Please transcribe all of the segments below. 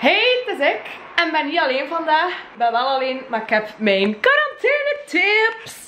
Hey, het is ik. En ik ben niet alleen vandaag. Ik ben wel alleen, maar ik heb mijn quarantaine tips.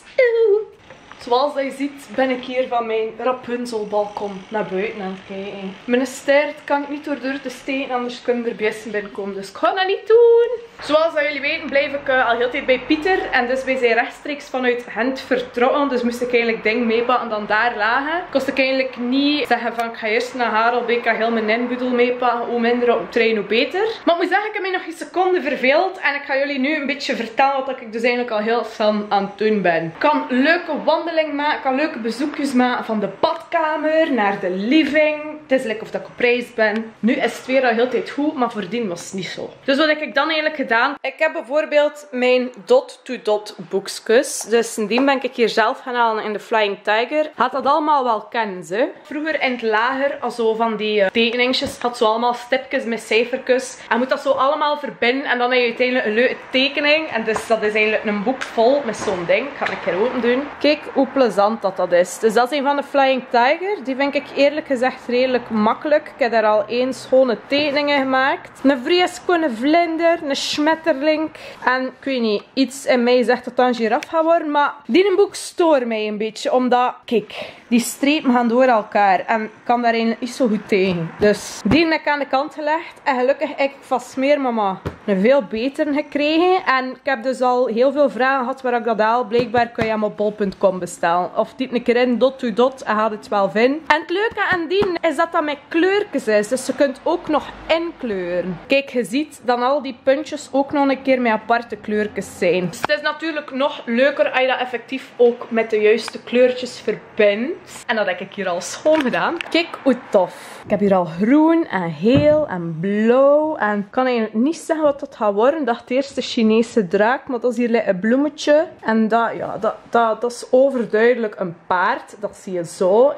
Zoals je ziet ben ik hier van mijn Rapunzel-balkon naar buiten aan het kijken. Mijn staart kan ik niet door de deur te steken, anders kunnen er beesten binnenkomen. Dus ik ga dat niet doen. Zoals jullie weten blijf ik al heel tijd bij Pieter. En dus wij zijn rechtstreeks vanuit Gent vertrokken. Dus moest ik eigenlijk dingen meepakken dan daar lagen. Kost ik eigenlijk niet zeggen van ik ga eerst naar Harelbeek. Ik ga heel mijn inboedel meepakken. Hoe minder op de trein, hoe beter. Maar ik moet zeggen, ik heb mij nog een seconde verveeld. En ik ga jullie nu een beetje vertellen wat ik dus eigenlijk al heel snel aan het doen ben. Ik kan leuke wandelingen maken. Ik kan leuke bezoekjes maken van de badkamer naar de living. Het is lekker of dat ik op reis ben. Nu is het weer al heel tijd goed, maar voordien was het niet zo. Dus wat heb ik dan eigenlijk gedaan? Ik heb bijvoorbeeld mijn dot-to-dot boekjes. Dus die ben ik hier zelf gaan halen in de Flying Tiger. Had dat allemaal wel kennen ze. Vroeger in het lager, zo van die tekeningsjes, had zo allemaal stipjes met cijfertjes. En moet dat zo allemaal verbinden en dan heb je uiteindelijk een leuke tekening. En dus dat is eigenlijk een boek vol met zo'n ding. Ik ga het een keer open doen. Kijk hoe plezant dat is. Dus dat is een van de Flying Tiger. Die vind ik eerlijk gezegd redelijk makkelijk. Ik heb daar al 1 schone tekeningen gemaakt. Een vreselijke vlinder, een schmetterling. En ik weet niet, iets in mij zegt dat dat een giraf gaat worden. Maar die boek stoort mij een beetje. Omdat, kijk, die strepen gaan door elkaar. En ik kan daar eigenlijk niet zo goed tegen. Dus die heb ik aan de kant gelegd. En gelukkig heb ik van Smeermama een veel betere gekregen. En ik heb dus al heel veel vragen gehad waar ik dat haal. Blijkbaar kun je hem op bol.com bestellen. Of typ een keer in dot-to-dot en gaat het wel vinden. En het leuke aan die is dat dat met kleurtjes is. Dus je kunt ook nog inkleuren. Kijk, je ziet dan al die puntjes ook nog een keer met aparte kleurtjes zijn. Dus het is natuurlijk nog leuker als je dat effectief ook met de juiste kleurtjes verbindt. En dat heb ik hier al schoon gedaan. Kijk hoe tof. Ik heb hier al groen en geel en blauw. En ik kan eigenlijk niet zeggen wat dat gaat worden. Ik dacht eerst de Chinese draak. Maar dat is hier een bloemetje. En dat, ja, dat is overduidelijk een paard. Dat zie je zo.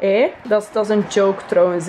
Dat is een joke trouwens.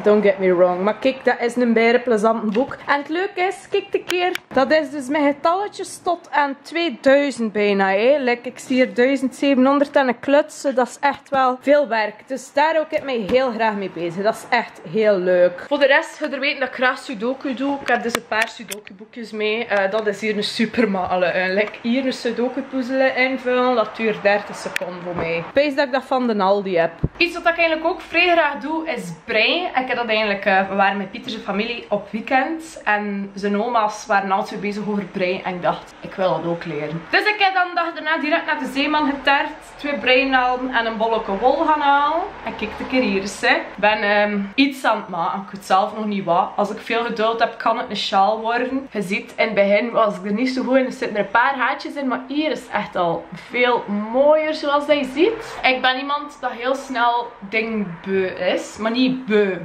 Don't get me wrong. Maar kijk, dat is een bijna plezant boek. En het leuke is, kijk een keer. Dat is dus met getalletjes tot aan 2000 bijna. Like, ik zie hier 1700 en een klutsen. Dat is echt wel veel werk. Dus daar ook ik mij heel graag mee bezig. Dat is echt heel leuk. Voor de rest, je weten dat ik graag Sudoku doe. Ik heb dus een paar Sudoku boekjes mee. Dat is hier een super makkelijk. Hier een Sudoku puzzel invullen. Dat duurt 30 seconden voor mij. Ik weet dat ik dat van de Aldi heb. Iets wat ik eigenlijk ook vrij graag doe is breien. Ik heb dat eigenlijk, we waren met Pieter's familie op weekend. En zijn oma's waren altijd bezig over breien. En ik dacht, ik wil dat ook leren. Dus ik heb dan de dag daarna direct naar de Zeeman getart. 2 breinaalden en een bolletje wol gaan halen. En kijk een keer hier eens. Ik ben iets aan het maken. Ik weet zelf nog niet wat. Als ik veel geduld heb, kan het een sjaal worden. Je ziet, in het begin was ik er niet zo goed in. Er zitten er een paar haartjes in. Maar hier is echt al veel mooier, zoals je ziet. Ik ben iemand dat heel snel dingen beu is. Maar niet beu.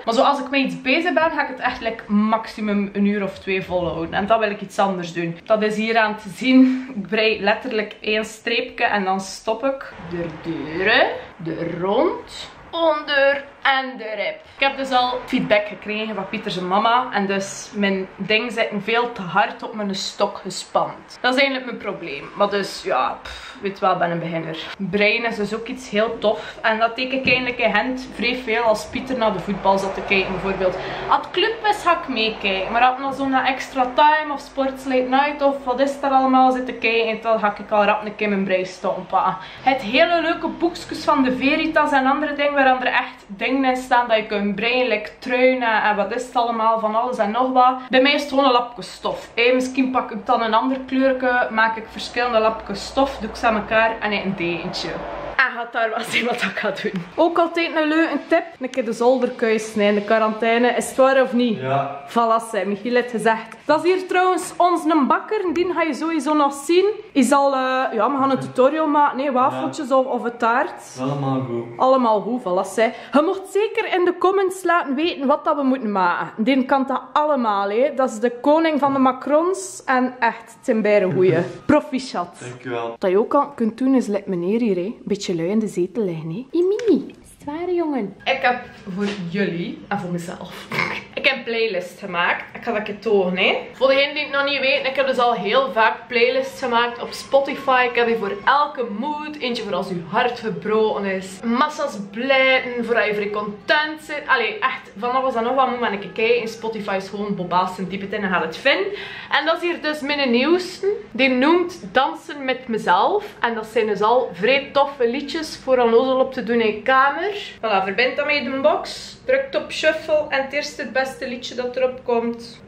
Maar zoals ik met iets bezig ben, ga ik het echt maximum 1 uur of 2 volhouden. En dan wil ik iets anders doen. Dat is hier aan te zien. Ik brei letterlijk 1 streepje en dan stop ik. De deuren, de rond, onder en de rib. Ik heb dus al feedback gekregen van Pieter's mama. En dus mijn ding zit veel te hard op mijn stok gespand. Dat is eigenlijk mijn probleem. Maar dus ja, weet wel, ik ben een beginner. Breien is dus ook iets heel tof. En dat teken ik eigenlijk in Gent vrij veel als Pieter naar de voetbal zat te kijken bijvoorbeeld. Als het club is, ga ik meekijken. Maar als nog zo'n extra time of sports late night of wat is er allemaal zitten kijken, dan ga ik al rap een keer mijn brei stoppen. Het hele leuke boekjes van de Veritas en andere dingen waar er echt dingen in staan dat je kunt breien, like truinen en wat is het allemaal, van alles en nog wat. Bij mij is het gewoon een lapje stof. Misschien pak ik dan een ander kleurje, maak ik verschillende lapjes stof, doe ik ze aan elkaar en een dekentje. En gaat daar wel zien wat ik ga doen. Ook altijd een leuke tip. Een keer de zolderkuis in de quarantaine. Is het waar of niet? Ja. Voilà, Michiel heeft gezegd. Dat is hier trouwens onze bakker. Die ga je sowieso nog zien. Hij zal, ja, we gaan een tutorial maken. Nee, wafeltjes of een taart. Allemaal goed. Allemaal goed, voilà. Je mocht zeker in de comments laten weten wat dat we moeten maken. Die kan dat allemaal, hè. Dat is de koning van de macarons. En echt, het zijn bijna goeie. Proficiat. Dankjewel. Wat je ook al kunt doen is, let meneer hier, hè. Een beetje lui in de zetel liggen, hè. Mimi, is het waar, jongen? Ik heb voor jullie en voor mezelf. Ik heb een playlist gemaakt. Ik ga dat je tonen, hè. Voor degenen die het nog niet weten, ik heb dus al heel vaak playlists gemaakt op Spotify. Ik heb hier voor elke mood. Eentje voor als je hart gebroken is. Massa's blijten, voor als je vrij content zit. Allee, echt, van alles en nog wat moet maar een keer kijken. In Spotify is gewoon bobaas en typ het in en gaat het vinden. En dat is hier dus mijn nieuwste. Die noemt Dansen met mezelf. En dat zijn dus al vrij toffe liedjes voor onnozel op te doen in je kamer. Voilà, verbind dat met de box. Drukt op shuffle en het eerste het beste liedje dat erop komt.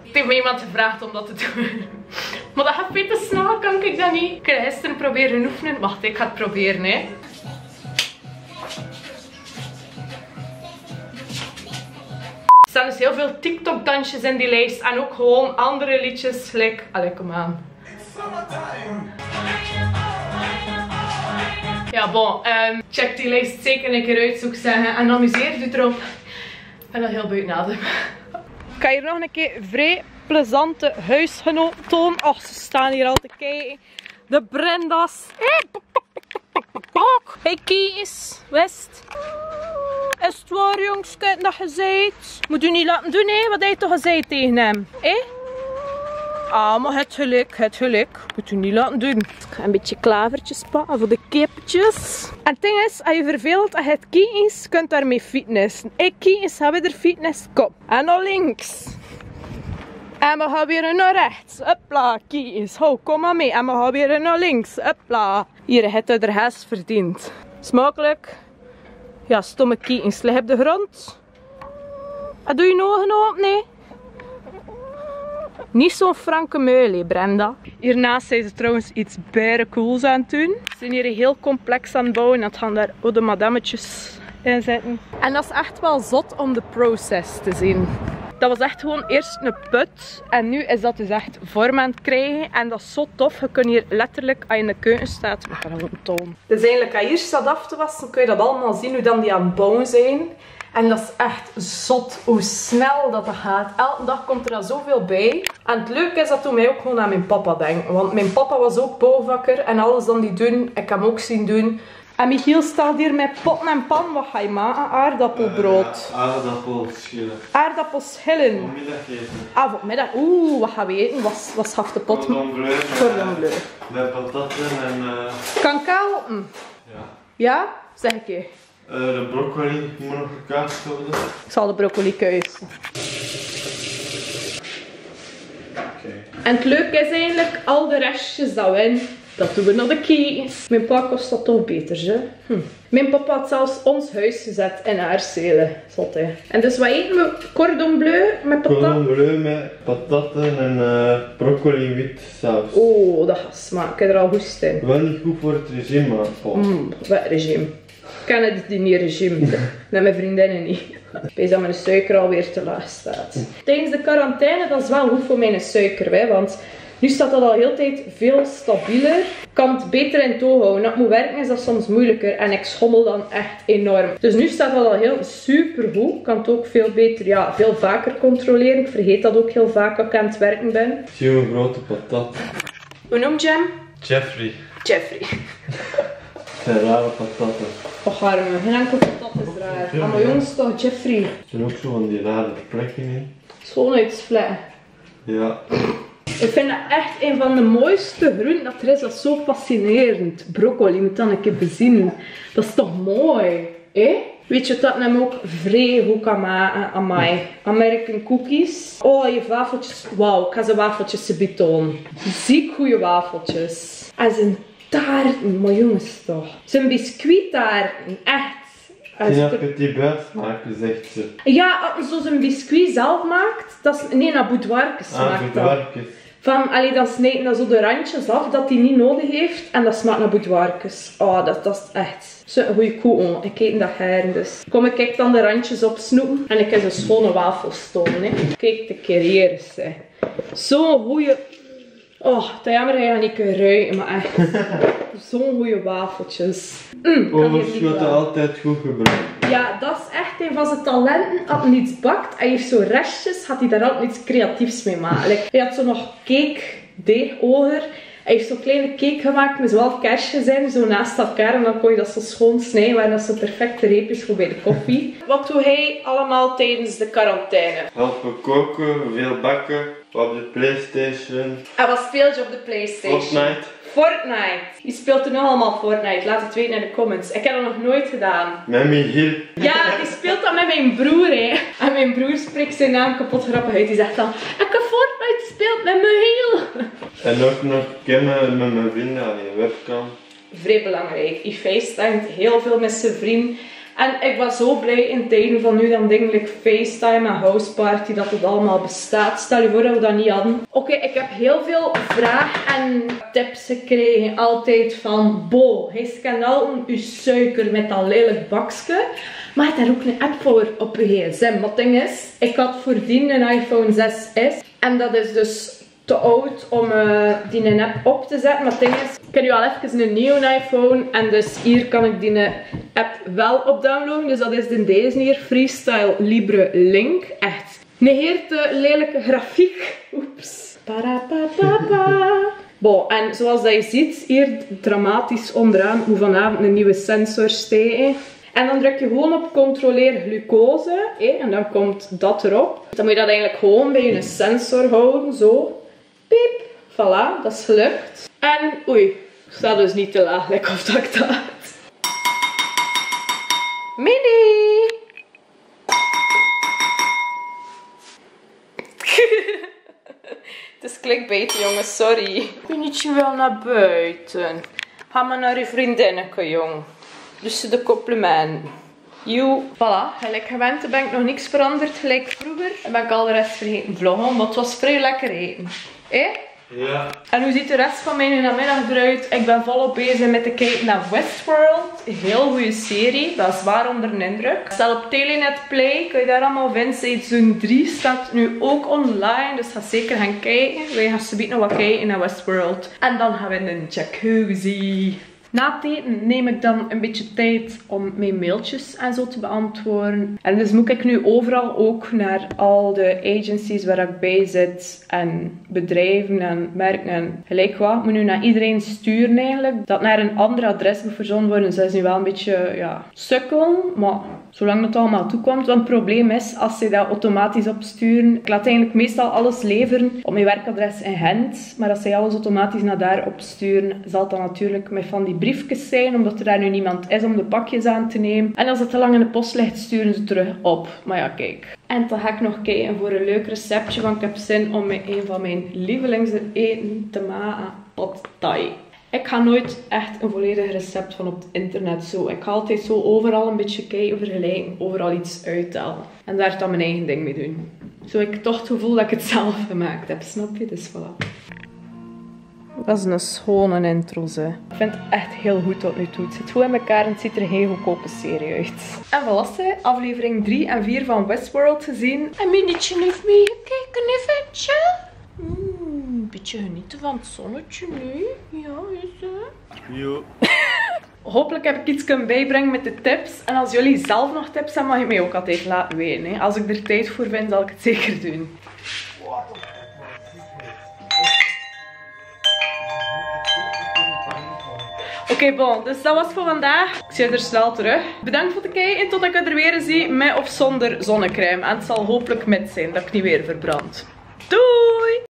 Ik heb me iemand gevraagd om dat te doen. Maar dat gaat veel te snel, kan ik dat niet. Ik heb gisteren proberen oefenen. Wacht, ik ga het proberen, hè. Er staan dus heel veel TikTok dansjes in die lijst. En ook gewoon andere liedjes. Like, allee, kom aan. Ja, bon. Check die lijst zeker een keer uit, zou ik zeggen. En amuseer u erop. Ik ben al heel buiten adem. Ik ga hier nog een keer vrij plezante huisgenoten tonen. Och, ze staan hier al te kijken. De Brenda's. Hey Kies, West. Is het waar, jongske, dat je zeidt? Moet u niet laten doen, hè? Wat heb je toch gezegd tegen hem? Ah, maar het geluk. Moet u niet laten doen. Ik ga een beetje klavertjes pakken voor de kippetjes. En het ding is, als je verveelt en je het kies, kunt daarmee fitnessen. Ik kies, gaan we er fitness. Kom. En naar links. En we gaan weer naar rechts. Hopla, kies. Hou, kom maar mee. En we gaan weer naar links. Hopla. Hier, het er rest verdiend. Smakelijk. Ja, stomme kies. Lig op de grond. En doe je ogen open, nee? Niet zo'n franke meul, Brenda. Hiernaast zijn ze trouwens iets bijna cools aan het doen. Ze zijn hier heel complex aan het bouwen. Dat gaan daar ook de madammetjes in zitten. En dat is echt wel zot om de proces te zien. Dat was echt gewoon eerst een put. En nu is dat dus echt vorm aan het krijgen. En dat is zo tof. Je kunt hier letterlijk, als je in de keuken staat, ik ga gewoon tonen. Dus eigenlijk, als je hier staat af te wassen, dan kun je dat allemaal zien hoe dan die aan het bouwen zijn. En dat is echt zot hoe snel dat gaat. Elke dag komt er dan zoveel bij. En het leuke is dat doet mij ook gewoon aan mijn papa denken. Want mijn papa was ook bouwvakker. En alles dan die doen, ik heb hem ook zien doen. En Michiel staat hier met potten en pan. Wat ga je maken? Aardappelbrood. Ja, aardappelschillen. Aardappelschillen. Vanmiddag eten. Ah, vanmiddag. Oeh, wat gaan we eten? Wat schaft de pot? Cordon bleu. Cordon bleu. Met patatten en... Kan kaal? Ja. Ja? Zeg ik je. De broccoli moet nog gekaast worden. Ik zal de broccoli kuisen. Okay. En het leuke is eigenlijk, al de restjes dat we in, dat doen we naar de kies. Mijn pa kost dat toch beter, hè? Mijn papa had zelfs ons huis gezet in Aarselen. Zot, hè. En dus wat eten we? Cordon bleu met patat? Cordon bleu met patatten en broccoli wit saus. Oh, dat gaat smaken. Ik heb er al goed in. Wel niet goed voor het regime, maar bon. Wat regime? Ik ken het dinerregime. Met mijn vriendinnen niet. Ik weet dat mijn suiker alweer te laag staat. Tijdens de quarantaine, dat is wel goed voor mijn suiker. Hè, want nu staat dat al heel de tijd veel stabieler. Ik kan het beter in toog houden. Dat moet werken is dat soms moeilijker. En ik schommel dan echt enorm. Dus nu staat dat al heel super goed. Ik kan het ook veel beter, ja, veel vaker controleren. Ik vergeet dat ook heel vaak als ik aan het werken ben. Zie je een grote patat. Hoe noem je hem? Jeffrey. Jeffrey. Het zijn rare patatten. Och arme, geen enkel patat is raar. Maar jongens toch, Jeffrey. Er zijn ook zo van die rare plekken in. Schoonheidsvlekken. Ja. Ik vind dat echt een van de mooiste groenten dat er is. Dat is zo fascinerend. Broccoli, je moet dat een keer bezien. Dat is toch mooi, hè? Weet je wat dat hem ook vrij goed kan maken? Amai. American cookies. Oh, je wafeltjes. Wauw, ik ga ze wafeltjes betonen. Ziek goede wafeltjes. En zijn taarten, maar jongens toch. Zijn biscuittaarten, echt. Die heb je die buiten maken, zegt ze. Ja, als je zo zijn biscuit zelf maakt, dat is, nee, naar boudoirkes smaakt dat. Van, allee, dan snijden dat zo de randjes af, dat hij niet nodig heeft. En dat smaakt naar boudoirkes. Oh, dat is echt zo'n goede koe. Ik eet dat heren dus. Kom ik kijk dan de randjes opsnoepen. En ik heb een schone wafels tonen. Hè. Kijk de carrière, zeg. Zo'n goede... Oh, dat jammer dat je dat niet kunt ruiken, maar echt. Zo'n goede wafeltjes. Overschoten altijd goed gebruikt. Ja, dat is echt een van zijn talenten. Als hij iets bakt en hij heeft zo restjes, gaat hij daar altijd iets creatiefs mee maken. Like, hij had zo nog cake deegoger Hij heeft zo'n kleine cake gemaakt met zowel kersjes in, zo naast elkaar. En dan kon je dat zo schoon snijden, waar dat zo perfecte reepjes voor bij de koffie. Wat doe hij allemaal tijdens de quarantaine? Helpen koken, veel bakken, op de PlayStation. En wat speelt je op de PlayStation? Fortnite. Fortnite. Je speelt er nog allemaal Fortnite. Laat het weten in de comments. Ik heb dat nog nooit gedaan. Met Michiel. Ja, die speelt dat met mijn broer, hè. En mijn broer spreekt zijn naam kapot grappig uit. Die zegt dan, ik heb Fortnite gespeeld met Michiel. En ook nog kennen met mijn vrienden aan je webcam. Vrij belangrijk. Hij facetimet heel veel met zijn vriend. En ik was zo blij in tijden van nu dan denk ik FaceTime en Houseparty dat het allemaal bestaat. Stel je voor dat we dat niet hadden. Oké, ik heb heel veel vragen en tips gekregen. Altijd van Bo, hij scant al uw suiker met dat lelijk bakje. Maar je hebt daar ook een app voor op je gsm. Wat ding is, ik had voordien een iPhone 6s. En dat is dus te oud om die een app op te zetten. Maar het ding is, ik heb nu al even een nieuwe iPhone. En dus hier kan ik die app wel op downloaden. Dus dat is deze hier. Freestyle Libre Link. Echt. Negeert de lelijke grafiek. Oeps. Parapapapa. Bon, en zoals dat je ziet, hier dramatisch onderaan hoe vanavond een nieuwe sensor steken. En dan druk je gewoon op controleer glucose. En dan komt dat erop. Dan moet je dat eigenlijk gewoon bij je sensor houden. Zo. Piep. Voilà, dat is gelukt. En oei, ik sta dus niet te laag, lekker of dat ik dat had. Mini! Het is clickbait, jongens, sorry. Kun je wel naar buiten? Ga maar naar je vriendinnetje, jong. Dus de complimenten. Joe. Voilà, gelijk gewend ben ik nog niks veranderd gelijk vroeger. En ben ik al de rest vergeten vloggen, maar het was vrij lekker eten. Ja. En hoe ziet de rest van mijn namiddag eruit? Ik ben volop bezig met te kijken naar Westworld. Heel goede serie, dat is zwaar onder de indruk. Het staat op Telenet Play, kun je daar allemaal vinden. Seizoen 3 staat nu ook online, dus ga zeker gaan kijken. Wij gaan zometeen nog wat kijken naar Westworld. En dan gaan we in een jacuzzi. Na het eten neem ik dan een beetje tijd om mijn mailtjes en zo te beantwoorden. En dus moet ik nu overal ook naar al de agencies waar ik bij zit. En bedrijven en merken en gelijk wat. Ik moet nu naar iedereen sturen eigenlijk. Dat naar een ander adres moet verzonden worden. Dus dat is nu wel een beetje, ja, sukkel. Maar zolang het allemaal toekomt. Want het probleem is, als ze dat automatisch opsturen. Ik laat eigenlijk meestal alles leveren op mijn werkadres in Gent. Maar als zij alles automatisch naar daar opsturen, zal het dan natuurlijk met van die briefjes zijn, omdat er daar nu niemand is om de pakjes aan te nemen. En als het te lang in de post ligt, sturen ze terug op. Maar ja, kijk. En dan ga ik nog kijken voor een leuk receptje, want ik heb zin om met een van mijn lievelingseten te maken. Pad Thai. Ik ga nooit echt een volledig recept van op het internet zo. Ik ga altijd zo overal een beetje kijken, vergelijken, overal iets uithalen. En daar dan mijn eigen ding mee doen. Zo heb ik toch het gevoel dat ik het zelf gemaakt heb, snap je? Dus voilà. Dat is een schone intro, ze. Ik vind het echt heel goed tot nu toe. Het zit goed in elkaar en het ziet er een heel goedkope serie uit. En voilà, aflevering 3 en 4 van Westworld gezien. En Minietje heeft meegekeken, eventje. Een beetje genieten van het zonnetje nu. Ja, is het? Jo. Hopelijk heb ik iets kunnen bijbrengen met de tips. En als jullie zelf nog tips hebben, mag je mij ook altijd laten weten. Hè. Als ik er tijd voor vind, zal ik het zeker doen. Oké, bon, dus dat was voor vandaag. Ik zie je er snel terug. Bedankt voor het kijken tot ik het er weer zie, met of zonder zonnecrème. En het zal hopelijk met zijn, dat ik niet weer verbrand. Doei!